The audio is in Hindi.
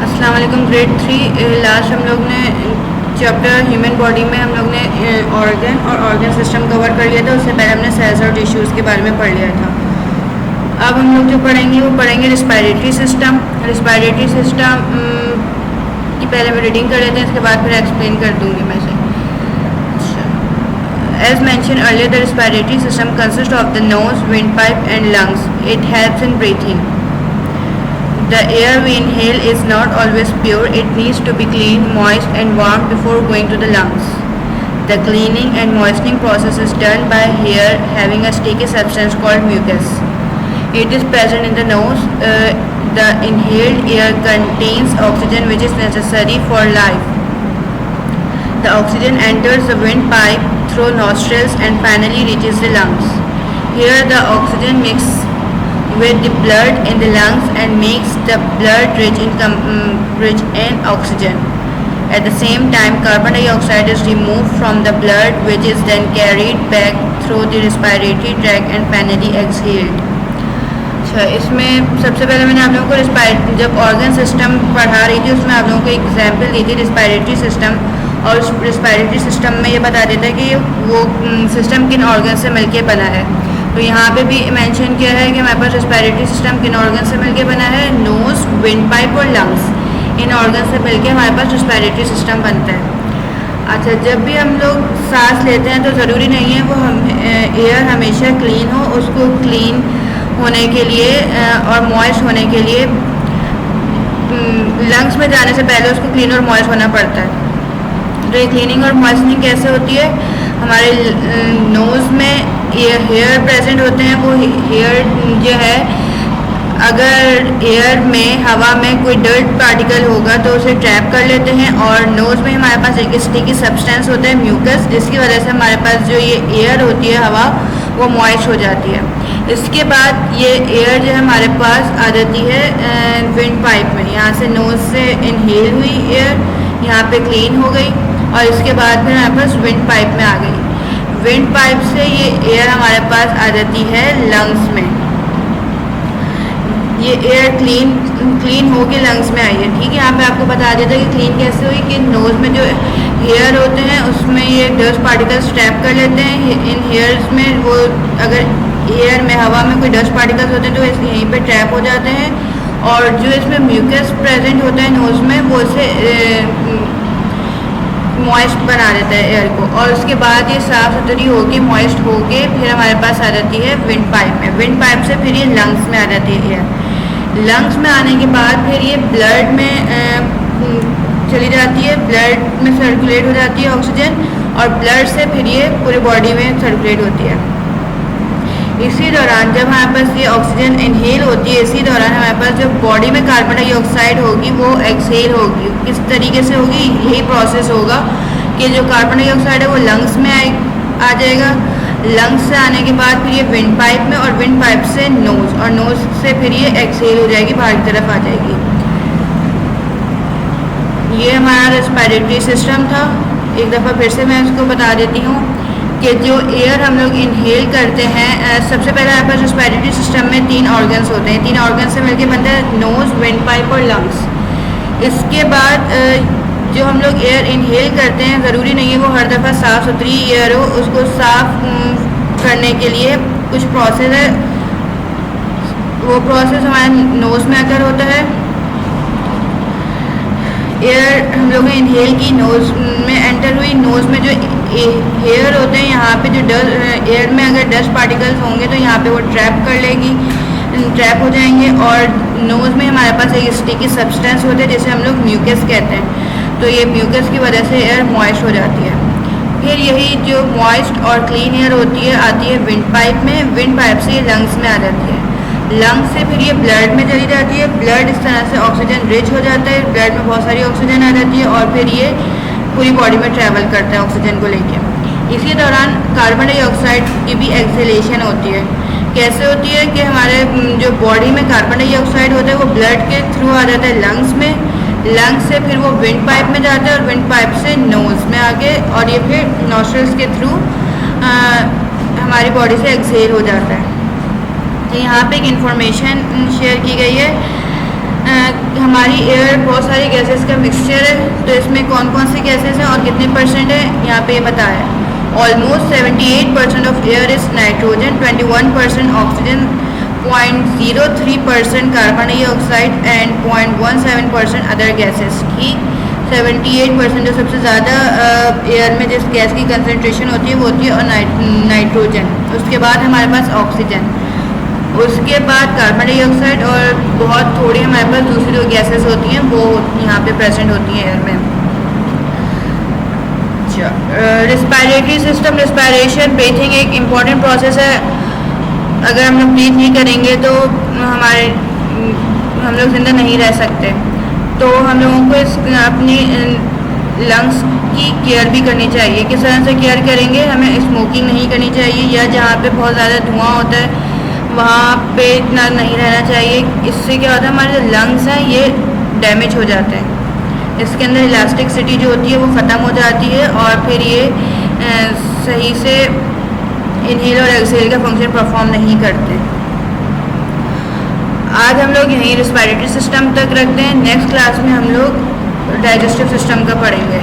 अस्सलाम वालेकुम। ग्रेड 3 लास्ट हम लोग ने चैप्टर ह्यूमन बॉडी में हम लोग ने ऑर्गन और ऑर्गन सिस्टम कवर कर लिया था। उससे पहले हमने सेल्स और टिश्यूज़ के बारे में पढ़ लिया था। अब हम लोग जो पढ़ेंगे वो पढ़ेंगे रिस्पायरेटरी सिस्टम। रिस्पायरेटरी सिस्टम की पहले हम रीडिंग कर लेते हैं, इसके बाद फिर एक्सप्लेन कर दूँगी मैं से। As mentioned earlier, the respiratory system consists of the nose, windpipe and lungs. It helps in breathing. The air we inhale is not always pure. It needs to be cleaned, moist and warm before going to the lungs. The cleaning and moistening process is done by hair having a sticky substance called mucus. It is present in the nose. The inhaled air contains oxygen which is necessary for life. The oxygen enters the windpipe through nostrils and finally reaches the lungs. Here the oxygen mixes with the blood in the lungs and makes the blood rich in oxygen. At the same time, carbon dioxide is removed from the blood, which is then carried back through the respiratory tract and finally exhaled. अच्छा, इसमें सबसे पहले मैंने आप लोगों को जब ऑर्गन सिस्टम पढ़ा रही थी उसमें आप लोगों को एग्जाम्पल दी थी रिस्पायरेटरी सिस्टम, और उस रिस्पायरेटरी सिस्टम में ये बता देता है कि वो सिस्टम किन ऑर्गन से मिलके बना है। तो यहाँ पे भी मेंशन किया है कि हमारे पास रिस्पायरेटरी सिस्टम किन ऑर्गन से मिलके बना है। नोज, विंडपाइप और लंग्स, इन ऑर्गन से मिलके हमारे पास रिस्पायरेटरी सिस्टम बनता है। अच्छा, जब भी हम लोग सांस लेते हैं तो ज़रूरी नहीं है वो एयर हमेशा क्लीन हो। उसको क्लीन होने के लिए और मॉइस्ट होने के लिए लंग्स में जाने से पहले उसको क्लीन और मॉइस्ट होना पड़ता है। तो ये क्लीनिंग और मॉइस्चनिंग कैसे होती है? हमारे नोज़ में हेयर प्रेजेंट होते हैं। वो हेयर जो है, अगर एयर में हवा में कोई डर्ट पार्टिकल होगा तो उसे ट्रैप कर लेते हैं, और नोज़ में हमारे पास एक स्टिकी सब्सटेंस होता है म्यूकस, जिसकी वजह से हमारे पास जो ये एयर होती है हवा वो मॉइस्ट हो जाती है। इसके बाद ये एयर जो है हमारे पास आ जाती है विंड पाइप में। यहाँ से नोज़ से इनहेल हुई एयर यहाँ पे क्लीन हो गई, और इसके बाद फिर हमारे पास विंड पाइप में आ गई। विंड पाइप से ये एयर हमारे पास आ जाती है लंग्स में। ये एयर क्लीन हो के लंग्स में आई है। ठीक है, यहाँ पे आपको बता देता है कि क्लीन कैसे हुई कि नोज़ में जो हेयर होते हैं उसमें ये डस्ट पार्टिकल्स ट्रैप कर लेते हैं। इन हेयर्स में वो अगर एयर में हवा में कोई डस्ट पार्टिकल्स होते हैं तो यहीं पे ट्रैप हो जाते हैं, और जो इसमें म्यूकस प्रेजेंट होता है नोज़ में वो इसे मॉइस्ट बना देता है एयर को, और उसके बाद ये साफ़ सुथरी होके मॉइस्ट होके फिर हमारे पास आ जाती है विंड पाइप में। विंड पाइप से फिर ये लंग्स में आ जाती है एयर। लंग्स में आने के बाद फिर ये ब्लड में चली जाती है, ब्लड में सर्कुलेट हो जाती है ऑक्सीजन, और ब्लड से फिर ये पूरी बॉडी में सर्कुलेट होती है। इसी दौरान जब हमारे पास ये ऑक्सीजन इनहेल होती है, इसी दौरान हमारे पास जो बॉडी में कार्बन डाइऑक्साइड होगी वो एक्सहेल होगी। किस तरीके से होगी? यही प्रोसेस होगा कि जो कार्बन डाइऑक्साइड है वो लंग्स में आ जाएगा। लंग्स से आने के बाद फिर ये विंड पाइप में, और विंड पाइप से नोज़, और नोज़ से फिर ये एक्सहेल हो जाएगी, बाहर की तरफ आ जाएगी। ये हमारा रेस्पिरेटरी सिस्टम था। एक दफ़ा फिर से मैं इसको बता देती हूँ कि जो एयर हम लोग इनहेल करते हैं, सबसे पहले हमारे पास रेस्पिरेटरी सिस्टम में 3 ऑर्गन्स होते हैं। 3 ऑर्गन से मिलके बनता है नोज़, विंड पाइप और लंग्स। इसके बाद जो हम लोग एयर इनहेल करते हैं, ज़रूरी नहीं है वो हर दफ़ा साफ़ सुथरी एयर हो। उसको साफ़ करने के लिए कुछ प्रोसेस है। वो प्रोसेस हमारे नोज़ में आकर होता है। एयर हम लोगों ने इनहेल की, नोज़ में एंटर हुई। नोज़ में जो हेयर होते हैं यहाँ पे जो एयर में अगर डस्ट पार्टिकल्स होंगे तो यहाँ पे वो ट्रैप हो जाएंगे, और नोज़ में हमारे पास एक स्टिकी सब्सटेंस होता है जिसे हम लोग म्यूकस कहते हैं। तो ये म्यूकस की वजह से एयर मॉइस्ट हो जाती है। फिर यही जो मॉइस्ट और क्लीन एयर होती है आती है विंड पाइप में। विंड पाइप से ये लंग्स में आ जाती है। लंग्स से फिर ये ब्लड में चली जाती है। ब्लड इस तरह से ऑक्सीजन रिच हो जाता है, ब्लड में बहुत सारी ऑक्सीजन आ जाती है, और फिर ये पूरी बॉडी में ट्रैवल करता है ऑक्सीजन को लेके। इसी दौरान कार्बन डाइऑक्साइड की भी एक्सहेलेशन होती है। कैसे होती है कि हमारे जो बॉडी में कार्बन डाइऑक्साइड होता है वो ब्लड के थ्रू आ जाता है लंग्स में। लंग्स से फिर वो विंड पाइप में जाता है, और विंड पाइप से नोज़ में आगे, और ये फिर नॉस्ट्रल्स के थ्रू हमारी बॉडी से एक्सहेल हो जाता है। तो यहाँ पे एक इन्फॉर्मेशन शेयर की गई है हमारी एयर बहुत सारी गैसेस का मिक्सचर है, तो इसमें कौन कौन सी गैसेस हैं और कितने परसेंट है यहाँ पे बताया है। Almost 78% of air is nitrogen, 21% oxygen, 0.03% carbon dioxide and 0.17% other gases की 78% जो सबसे ज़्यादा एयर में जिस गैस की कंसनट्रेशन होती है वो होती है और नाइट्रोजन। उसके बाद हमारे पास ऑक्सीजन, उसके बाद कार्बन डाइऑक्साइड और बहुत थोड़ी हमारे पास दूसरी जो गैसेस होती हैं वो यहाँ पे प्रेजेंट होती हैं एयर में। रिस्पायरेटरी सिस्टम, रिस्पायरेशन ब्रीथिंग एक इम्पॉर्टेंट प्रोसेस है। अगर हम लोग ब्रीथ नहीं करेंगे तो हम लोग ज़िंदा नहीं रह सकते। तो हम लोगों को अपनी लंग्स की केयर भी करनी चाहिए। किस तरह से केयर करेंगे, हमें स्मोकिंग नहीं करनी चाहिए या जहाँ पे बहुत ज़्यादा धुआं होता है वहाँ पे इतना नहीं रहना चाहिए। इससे क्या होता है, हमारे जो लंग्स हैं ये डैमेज हो जाते हैं, इसके अंदर इलास्टिसिटी जो होती है वो ख़त्म हो जाती है और फिर ये सही से इनहेल और एक्सहेल का फंक्शन परफॉर्म नहीं करते। आज हम लोग यहीं रिस्पायरेटरी सिस्टम तक रखते हैं। नेक्स्ट क्लास में हम लोग डाइजेस्टिव सिस्टम का पढ़ेंगे।